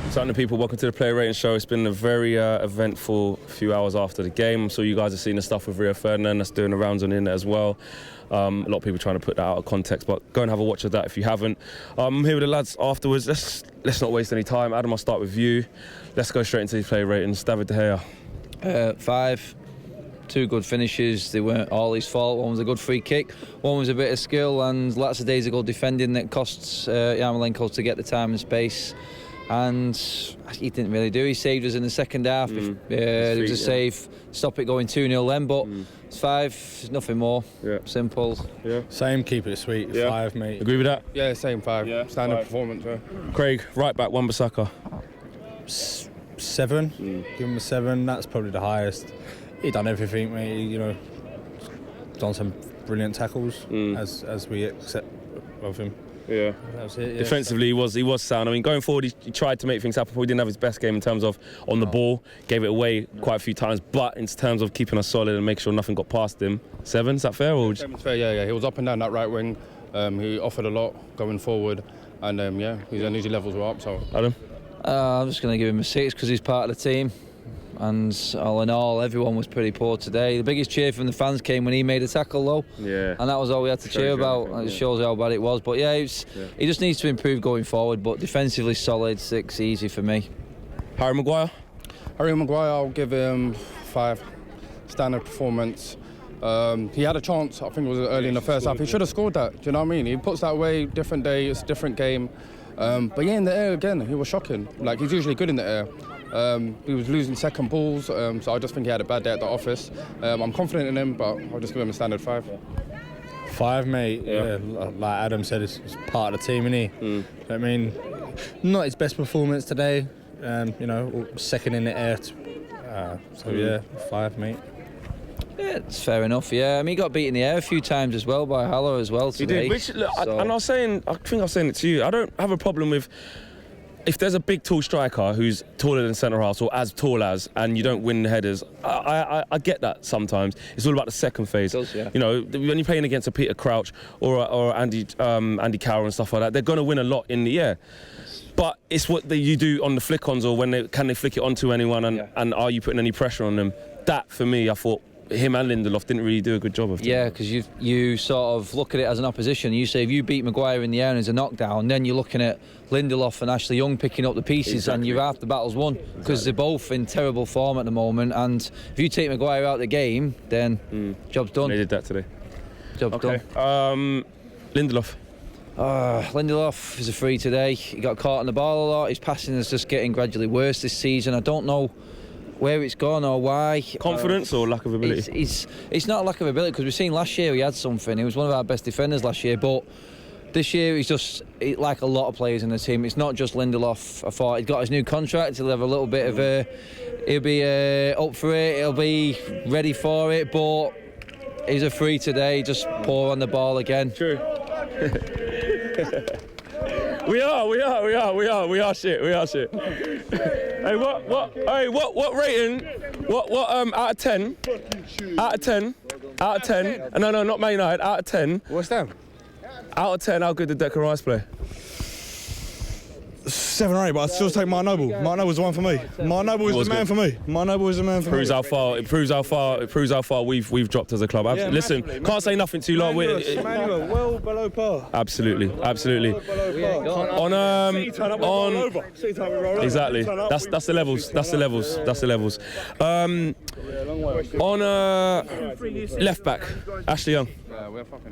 Something people, welcome to the Player Rating Show. It's been a very eventful few hours after the game. I'm sure you guys have seen the stuff with Rio Ferdinand that's doing the rounds on the internet as well. A lot of people trying to put that out of context, but go and have a watch of that if you haven't. I'm here with the lads afterwards. Let's not waste any time. Adam, I'll start with you. Let's go straight into these player ratings. David De Gea. 5. 2 good finishes. They weren't all his fault. One was a good free kick, one was a bit of skill, and lots of days ago defending that costs Yarmolenko to get the time and space. And he didn't really do. He saved us in the second half. There was a save, stop it going 2-0 then, but it's 5, nothing more. Simple. Same, keep it sweet. 5, mate. Agree with that? Yeah, same 5. Standard performance. Craig, right back, Wan-Bissaka. 7. Give him a 7. That's probably the highest. He done everything, mate. You know, done some brilliant tackles as we accept of him. Yeah. That was it, Defensively, he was sound. I mean, going forward, he tried to make things happen. Probably didn't have his best game in terms of on the ball. Gave it away quite a few times. But in terms of keeping us solid and making sure nothing got past him, 7. Is that fair? Or It's fair. Yeah. He was up and down that right wing. He offered a lot going forward, and his energy levels were up. So Adam. I'm just going to give him a 6 because he's part of the team. And all in all, everyone was pretty poor today. The biggest cheer from the fans came when he made a tackle, though. Yeah. And that was all we had to cheer about. It shows how bad it was. But yeah, he just needs to improve going forward. But defensively solid, 6, easy for me. Harry Maguire. Harry Maguire, I'll give him 5. Standard performance. He had a chance, I think it was early in the first half. He should have scored that, do you know what I mean? He puts that away, different day, it's a different game. But yeah, in the air again, he was shocking. Like, he's usually good in the air. He was losing second balls, so I just think he had a bad day at the office. I'm confident in him, but I'll just give him a standard 5. 5, mate. Yeah, like Adam said, it's part of the team, isn't he? I mean, not his best performance today. You know, second in the air. So yeah, 5, mate. Yeah, it's fair enough. Yeah, I mean, he got beat in the air a few times as well by Haller as well today. He did. Which, look, and I think I was saying it to you. I don't have a problem with if there's a big, tall striker who's taller than centre half or as tall as, and you don't win the headers. I get that sometimes. It's all about the second phase. It does, yeah. You know, when you're playing against a Peter Crouch or Andy Carroll and stuff like that, they're going to win a lot in the air. But it's what you do on the flick-ons, or when can they flick it onto anyone, and are you putting any pressure on them? That, for me, I thought him and Lindelof didn't really do a good job of. Yeah, because you sort of look at it as an opposition. You say if you beat Maguire in the air and it's a knockdown, then you're looking at Lindelof and Ashley Young picking up the pieces, and you're half the battle's won, because they're both in terrible form at the moment. And if you take Maguire out of the game, then job's done. They did that today. Job's done. Lindelof. Lindelof is a free today. He got caught on the ball a lot. His passing is just getting gradually worse this season. I don't know where it's gone or why. Confidence or lack of ability? It's not a lack of ability, because we've seen last year he had something. He was one of our best defenders last year, but this year he's just like a lot of players in the team. It's not just Lindelof. I thought he'd got his new contract. He'll have a little bit of he'll be up for it. He'll be ready for it, but he's a free today. Just poor on the ball again. True. We are shit. Hey, what rating? What out of 10? Out of 10? No, not Man United. Out of 10. What's that? Out of 10, how good did Declan Rice play? 7 or 8, but I'd still take Mark Noble. Mark Noble's the one for me. Mark Noble is the man for me. Mark Noble is the man for me. It proves how far we've dropped as a club. Yeah, listen, can't say nothing too long. Emmanuel, well below par. Absolutely. Exactly. That's the levels. On left back, Ashley Young.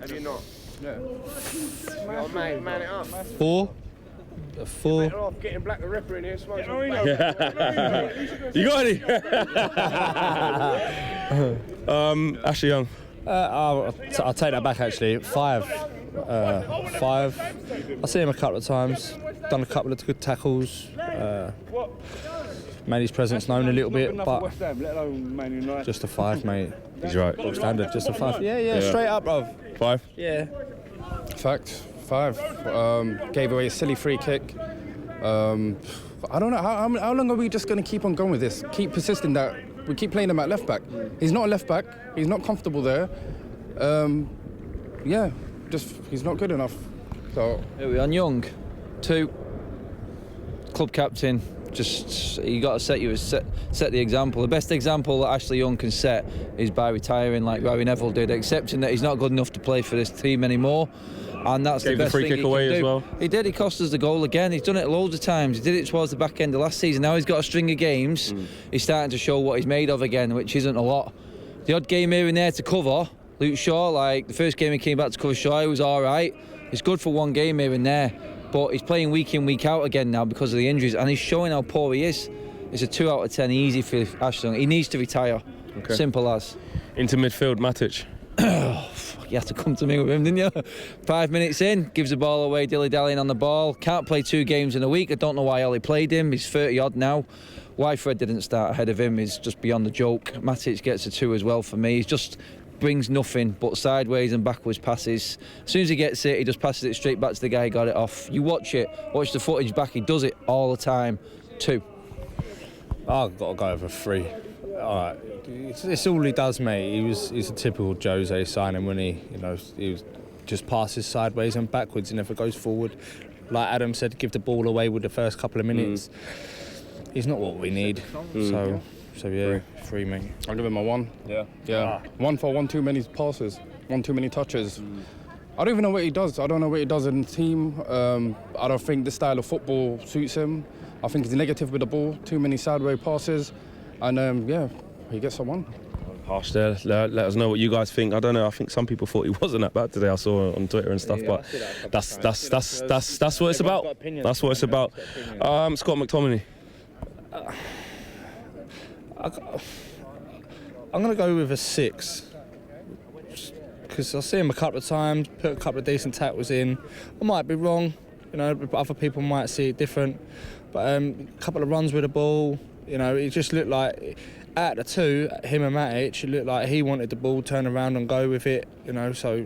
Have you not? Oh, man it up. 4. 4. Getting Black the Ripper in here. You got any? Ashley Young. I'll take that back, actually. 5. 5. I've seen him a couple of times. Done a couple of good tackles. Made his presence known a little bit, but just a 5, mate. He's right. Standard, just a 5. Yeah, straight up, bruv. 5? Yeah. Fact, 5. Gave away a silly free kick. I don't know, how long are we just going to keep on going with this? Keep persisting that we keep playing him at left back. He's not a left back. He's not comfortable there. He's not good enough. So Here we are, Young. 2. Club captain. just you got to set the example. The best example that Ashley Young can set is by retiring, like Gary Neville did, accepting that he's not good enough to play for this team anymore. And that's Gave the best the free thing kick he can away do. as well. He did. He cost us the goal again. He's done it loads of times. He did it towards the back end of last season. Now he's got a string of games. He's starting to show what he's made of again, which isn't a lot. The odd game here and there to cover. Luke Shaw, like the first game he came back to cover Shaw, he was all right. It's good for one game here and there, but he's playing week in, week out again now because of the injuries, and he's showing how poor he is. It's a 2 out of 10 easy for Ashley Young. He needs to retire. Okay. Simple as. Into midfield, Matic. You had to come to me with him, didn't you? 5 minutes in, gives the ball away, dilly-dallying on the ball. Can't play 2 games in a week. I don't know why Ollie played him. He's 30-odd now. Why Fred didn't start ahead of him is just beyond the joke. Matic gets a 2 as well for me. He just brings nothing but sideways and backwards passes. As soon as he gets it, he just passes it straight back to the guy who got it off. You watch the footage back, he does it all the time. 2. I've got to go over 3. All right, it's all he does, mate. He's a typical Jose signing when he was just passes sideways and backwards. He never goes forward. Like Adam said, give the ball away with the first couple of minutes. He's not what we need. So yeah, 3, mate. I'll give him a 1. Yeah. 1 for 1 too many passes, 1 too many touches. I don't even know what he does. I don't know what he does in the team. I don't think this style of football suits him. I think he's negative with the ball, too many sideways passes. And he gets a 1. Harsh there. Let us know what you guys think. I don't know. I think some people thought he wasn't that bad today. I saw on Twitter and stuff. But that's what it's about. That's what it's about. Scott McTominay. I'm going to go with a 6. Because I see him a couple of times, put a couple of decent tackles in. I might be wrong, but other people might see it different. But a couple of runs with the ball, it just looked like, at the 2, him and Matic, it looked like he wanted the ball, turn around and go with it, so,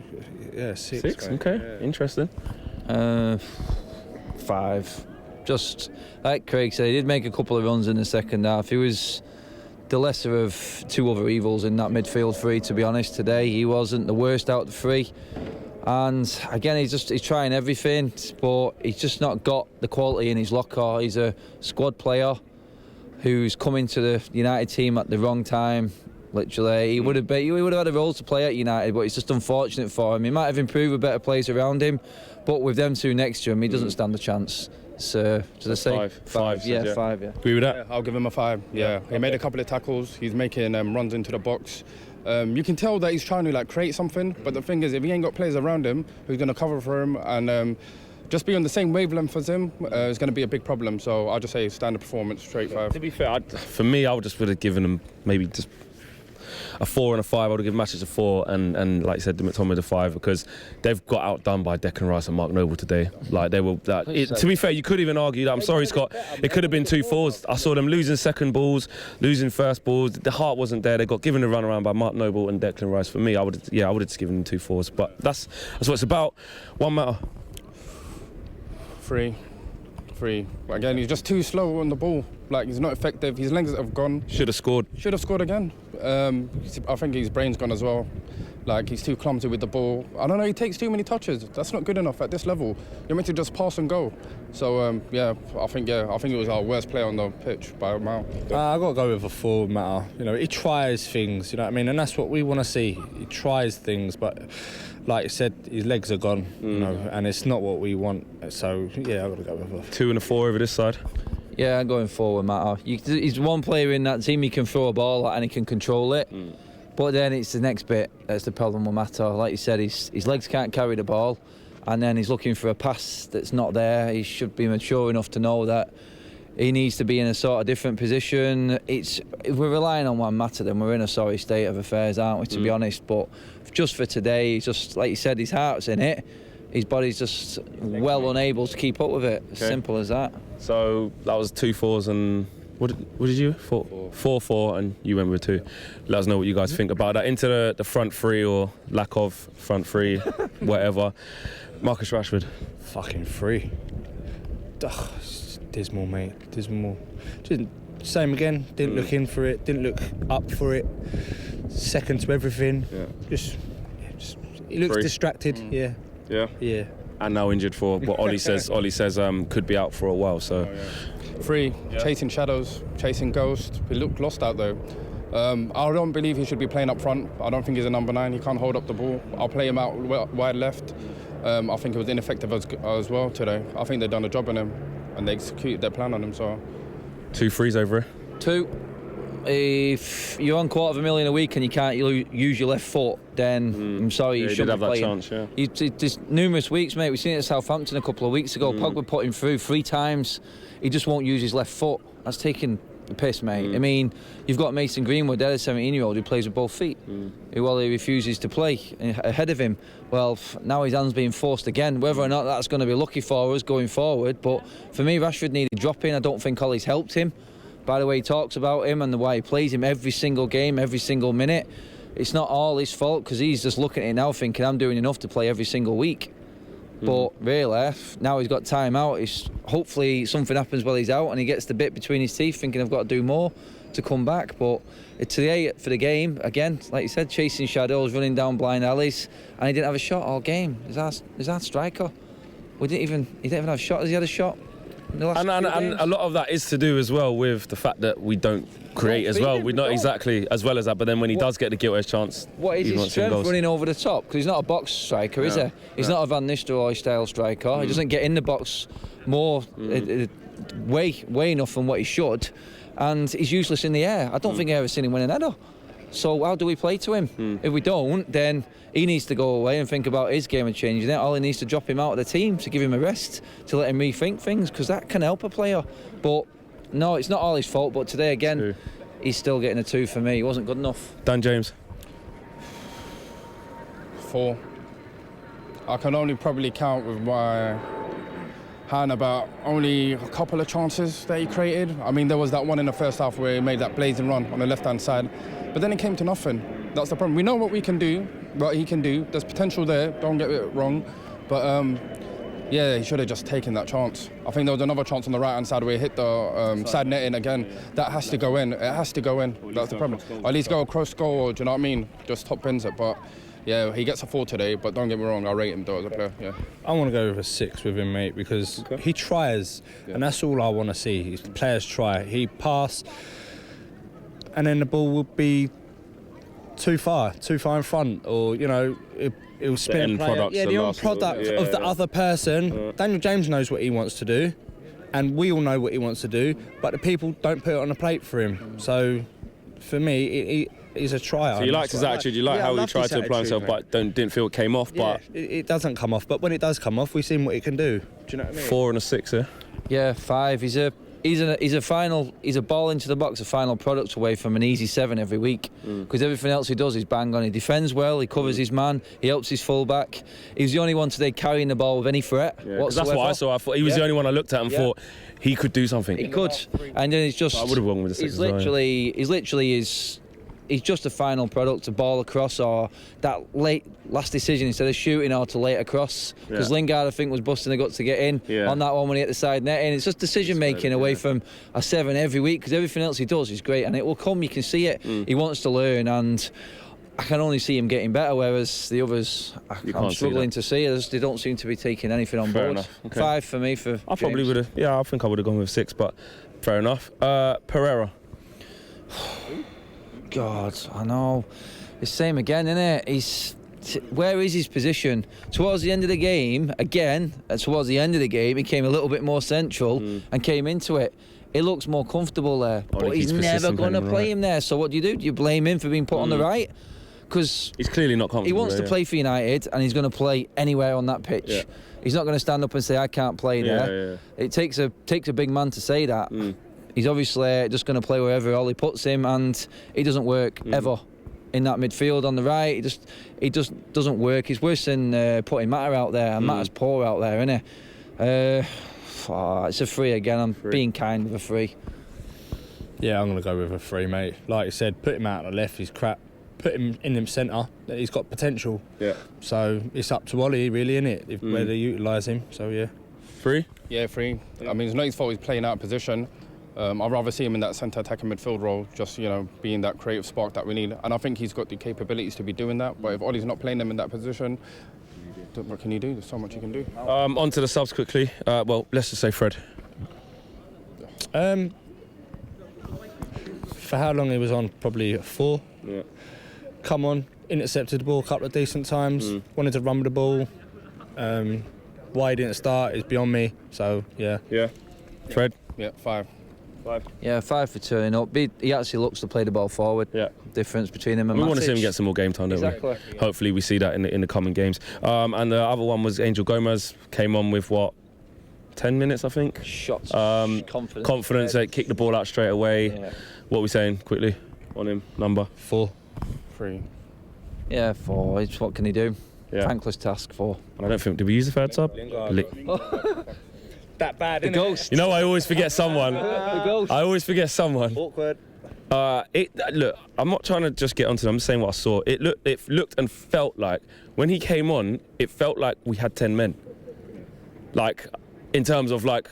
yeah, 6. 6, okay, yeah. Interesting. 5. Just like Craig said, he did make a couple of runs in the second half. He was the lesser of 2 other evils in that midfield 3, to be honest. Today he wasn't the worst out of the 3, and again he's trying everything, but he's just not got the quality in his locker. He's a squad player who's coming to the United team at the wrong time. Literally, he would have had a role to play at United, but it's just unfortunate for him. He might have improved with better players around him, but with them 2 next to him, he doesn't stand a chance. So, did I say 5? Yeah, 5. Yeah. Agree with that? Yeah, I'll give him a 5. Yeah. He made a couple of tackles. He's making runs into the box. You can tell that he's trying to create something, but the thing is, if he ain't got players around him who's going to cover for him and just be on the same wavelength as him, is going to be a big problem. So I'll just say standard performance, straight 5. To be fair, for me, I would have given him maybe just a 4 and a 5. I would have given Matic a 4 and like you said, McTominay a 5 because they've got outdone by Declan Rice and Mark Noble today. Like they were. To be fair, you could even argue that. I'm sorry, Scott. It could have been 2 4s. I saw them losing second balls, losing first balls. The heart wasn't there. They got given a run around by Mark Noble and Declan Rice. For me, I would have just given them 2 4s. But that's what it's about. One matter. 3. Again, he's just too slow on the ball. He's not effective. His legs have gone. Should have scored. Should have scored again. I think his brain's gone as well. He's too clumsy with the ball. I don't know. He takes too many touches. That's not good enough at this level. You're meant to just pass and go. So I think it was our worst player on the pitch by a mile. I got to go with a 4 matter. He tries things. And that's what we want to see. He tries things, but like you said, his legs are gone. And it's not what we want. So yeah, I got to go with a 2 and a 4 over this side. Yeah, I'm going forward, Matt. He's one player in that team he can throw a ball at and he can control it. But then it's the next bit that's the problem with Matt. Like you said, his legs can't carry the ball, and then he's looking for a pass that's not there. He should be mature enough to know that he needs to be in a sort of different position. If we're relying on one Matt, then we're in a sorry state of affairs, aren't we, to be honest? But just for today, he's just, like you said, his heart's in it. His body's just well unable to keep up with it. Okay. Simple as that. So that was 2 4s and what did you? 4, and you went with 2. Let us know what you guys think about that. Into the front 3 or lack of front 3, whatever. Marcus Rashford. Fucking 3. Ugh, dismal, mate. Dismal. Just same again. Didn't look in for it. Didn't look up for it. Second to everything. Yeah. Just he looks 3. Distracted. Yeah. Yeah. Yeah. And now injured for what Ollie says. Ollie says could be out for a while. So Free, chasing shadows, chasing ghosts. He looked lost out there. I don't believe he should be playing up front. I don't think he's a number 9. He can't hold up the ball. I'll play him out wide left. I think it was ineffective as well today. I think they've done a job on him and they executed their plan on him. So 2 frees over here. 2. If you're on $250,000 a week and you can't use your left foot, then I'm sorry, you shouldn't be playing. Chance, yeah. There's numerous weeks, mate. We've seen it at Southampton a couple of weeks ago. Pogba put him through 3 times. He just won't use his left foot. That's taking the piss, mate. I mean, you've got Mason Greenwood there, a 17-year-old who plays with both feet. Well, he refuses to play ahead of him. Well, now his hand's being forced again. Whether or not that's going to be lucky for us going forward, but for me, Rashford needed dropping. I don't think Ollie's helped him. By the way he talks about him and the way he plays him every single game, every single minute. It's not all his fault because he's just looking at it now thinking I'm doing enough to play every single week. But really, now he's got time out. Hopefully something happens while he's out and he gets the bit between his teeth thinking I've got to do more to come back. But today for the game, again, like you said, chasing shadows, running down blind alleys, and he didn't have a shot all game. He's our striker. He didn't even have a shot. Has he had a shot? And a lot of that is to do as well with the fact that we don't create as well. We're not exactly as well as that, but then when he does get the gilt edge chance, what is his strength running over the top? Because he's not a box striker, is he? He's not a Van Nistelrooy style striker. He doesn't get in the box more way enough than what he should, and he's useless in the air. I don't think I've ever seen him win an header. So how do we play to him? If we don't, then he needs to go away and think about his game and changing it. Ollie needs to drop him out of the team to give him a rest, to let him rethink things, because that can help a player. But no, it's not all his fault. But today, again, he's still getting a 2 for me. He wasn't good enough. Dan James. 4. I can only probably count with my hand about only a couple of chances that he created. I mean, there was that one in the first half where he made that blazing run on the left-hand side, but then it came to nothing. That's the problem. We know what we can do, what he can do. There's potential there, don't get it wrong, but yeah, he should have just taken that chance. I think there was another chance on the right-hand side where he hit the side netting again. That has to go in. It has to go in. That's the problem. Or at least go across goal, do you know what I mean? Just top bins it, but yeah, he gets a 4 today, but don't get me wrong, I rate him though as a player, yeah. I want to go with a 6 with him, mate, because he tries, and that's all I want to see. The players try. He pass, and then the ball will be too far in front, or, you know, it'll spin. The end product of the other person. Daniel James knows what he wants to do, and we all know what he wants to do, but the people don't put it on the plate for him. So, for me, he's a trier. So you liked his attitude, you like how he tried to apply himself, but didn't feel it came off. Yeah, but it doesn't come off, but when it does come off, we've seen what he can do. Do you know what I mean? 4 and a 6 here. Yeah, 5. He's a ball into the box, a final product away from an easy 7 every week. Because everything else he does is bang on. He defends well, he covers his man, he helps his fullback. He was the only one today carrying the ball with any threat whatsoever. That's what I saw. I thought he was the only one I looked at and thought he could do something. He could, and then it's just. I would have won with the 6. He's just a final product, a ball across, or that last decision instead of shooting or to lay it across. Because Lingard, I think, was busting the guts to get in on that one when he hit the side net. And it's just decision making away from a 7 every week, because everything else he does is great, and it will come. You can see it. He wants to learn, and I can only see him getting better. Whereas the others, I'm struggling to see. They don't seem to be taking anything on board. Okay. 5 for me for. I probably would have. Yeah, I think I would have gone with 6, but fair enough. Pereira. God, I know. It's the same again, isn't it? Where is his position? Towards the end of the game, again, towards the end of the game, he came a little bit more central and came into it. It looks more comfortable there, but he's never going to play him there. So what do? Do you blame him for being put on the right? Because he's clearly not comfortable. He wants to play for United, and he's going to play anywhere on that pitch. Yeah. He's not going to stand up and say, I can't play there. It takes a big man to say that. He's obviously just going to play wherever Ollie puts him, and he doesn't work ever in that midfield on the right. He just doesn't work. He's worse than putting Mata out there, and Mata's poor out there, isn't he? It's a 3 again. I'm being kind with a 3. Yeah, I'm going to go with a 3, mate. Like you said, put him out on the left, he's crap. Put him in the centre, he's got potential. Yeah. So it's up to Ollie, really, innit, where they utilise him. So, yeah. 3? Yeah, 3. I mean, it's not his fault he's playing out of position. I'd rather see him in that centre attacking midfield role, just, you know, being that creative spark that we need. And I think he's got the capabilities to be doing that. But if Ollie's not playing him in that position, what can you do? There's so much you can do. On to the subs quickly. Well, let's just say Fred. For how long he was on? Probably 4. Yeah. Come on, intercepted the ball a couple of decent times. Wanted to run with the ball. Why he didn't start is beyond me. So yeah. Yeah. Fred? Yeah, 5. 5. Yeah, 5 for turning up. He actually looks to play the ball forward. Yeah. Difference between him and We want to see him Matic. get some more game time, don't Exactly. we? Hopefully we see that in the coming games. And the other one was Angel Gomez. Came on with what? 10 minutes, I think. Shots. Confidence. Kicked the ball out straight away. Yeah. What are we saying quickly on him? Number? 4. 3. Yeah, 4. What can he do? Yeah. Thankless task, 4. I don't think. Did we use the third sub? That bad, The ghost. You know, I always forget someone. The ghost. I always forget someone. Awkward. Look, I'm not trying to just get onto them. I'm just saying what I saw. It looked and felt like when he came on, it felt like we had 10 men. Like, in terms of like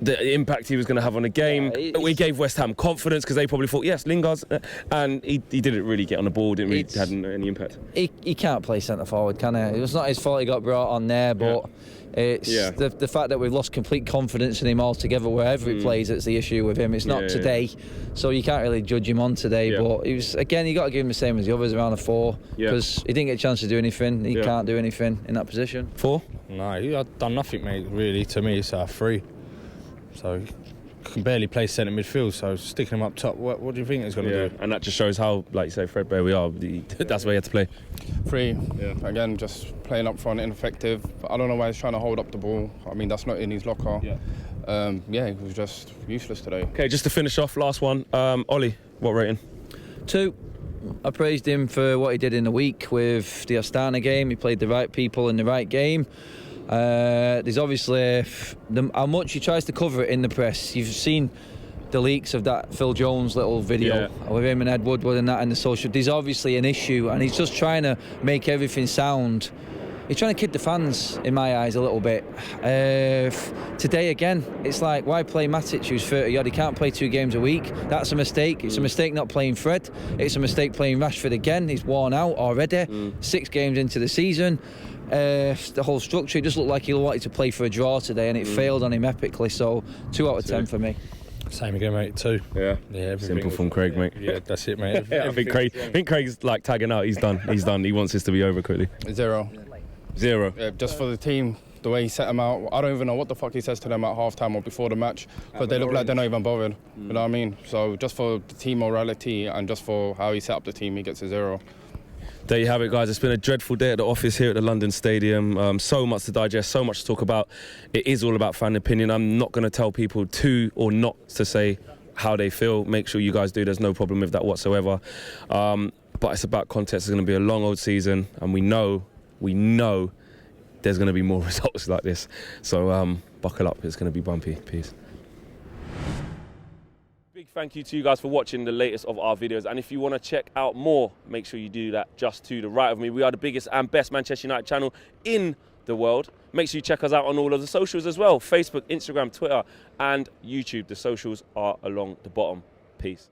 the impact he was going to have on the game. We gave West Ham confidence because they probably thought, yes, Lingard's, and he didn't really get on the ball. Didn't really have any impact. He can't play centre forward, can he? It was not his fault he got brought on there, but. It's the fact that we've lost complete confidence in him altogether. Wherever he plays, it's the issue with him. It's not today, so you can't really judge him on today. But he was, again, you got to give him the same as the others, around a 4, because he didn't get a chance to do anything. He can't do anything in that position. 4? No, he had done nothing, mate. Really, to me, it's 3. So he can barely play centre midfield. So sticking him up top, what do you think he's going to do? And that just shows how, like you say, threadbare we are. That's where he had to play. 3. Again, just playing up front, ineffective. I don't know why he's trying to hold up the ball. I mean, that's not in his locker. He was just useless today. Okay, just to finish off, last one. Ollie, what rating? 2. I praised him for what he did in the week with the Astana game. He played the right people in the right game. There's obviously how much he tries to cover it in the press. You've seen the leaks of that Phil Jones little video with him and Ed Woodward and that in the social. There's obviously an issue, and he's just trying to make everything sound. He's trying to kid the fans, in my eyes, a little bit. Today, again, it's like, why play Matic, who's 30-odd? He can't play 2 games a week. That's a mistake. It's a mistake not playing Fred. It's a mistake playing Rashford again. He's worn out already. 6 games into the season. The whole structure, it just looked like he wanted to play for a draw today, and it failed on him epically. So 2 out of 10 for me. Same again, mate. 2. Yeah. Everything Simple from Craig, mate. Yeah, that's it, mate. I think Craig's like tagging out. He's done. He wants this to be over quickly. 0. 0. Yeah, just for the team, the way he set them out. I don't even know what the fuck he says to them at half-time or before the match, because they look like they're not even bothered. You know what I mean? So just for the team morality and just for how he set up the team, he gets a 0. There you have it, guys. It's been a dreadful day at the office here at the London Stadium. So much to digest, so much to talk about. It is all about fan opinion. I'm not going to tell people to or not to say how they feel. Make sure you guys do. There's no problem with that whatsoever. But it's about context. It's going to be a long old season, and we know there's going to be more results like this. So buckle up. It's going to be bumpy. Peace. Big thank you to you guys for watching the latest of our videos, and if you want to check out more, make sure you do that just to the right of me. We are the biggest and best Manchester United channel in the world. Make sure you check us out on all of the socials as well: Facebook, Instagram, Twitter and YouTube. The socials are along the bottom. Peace.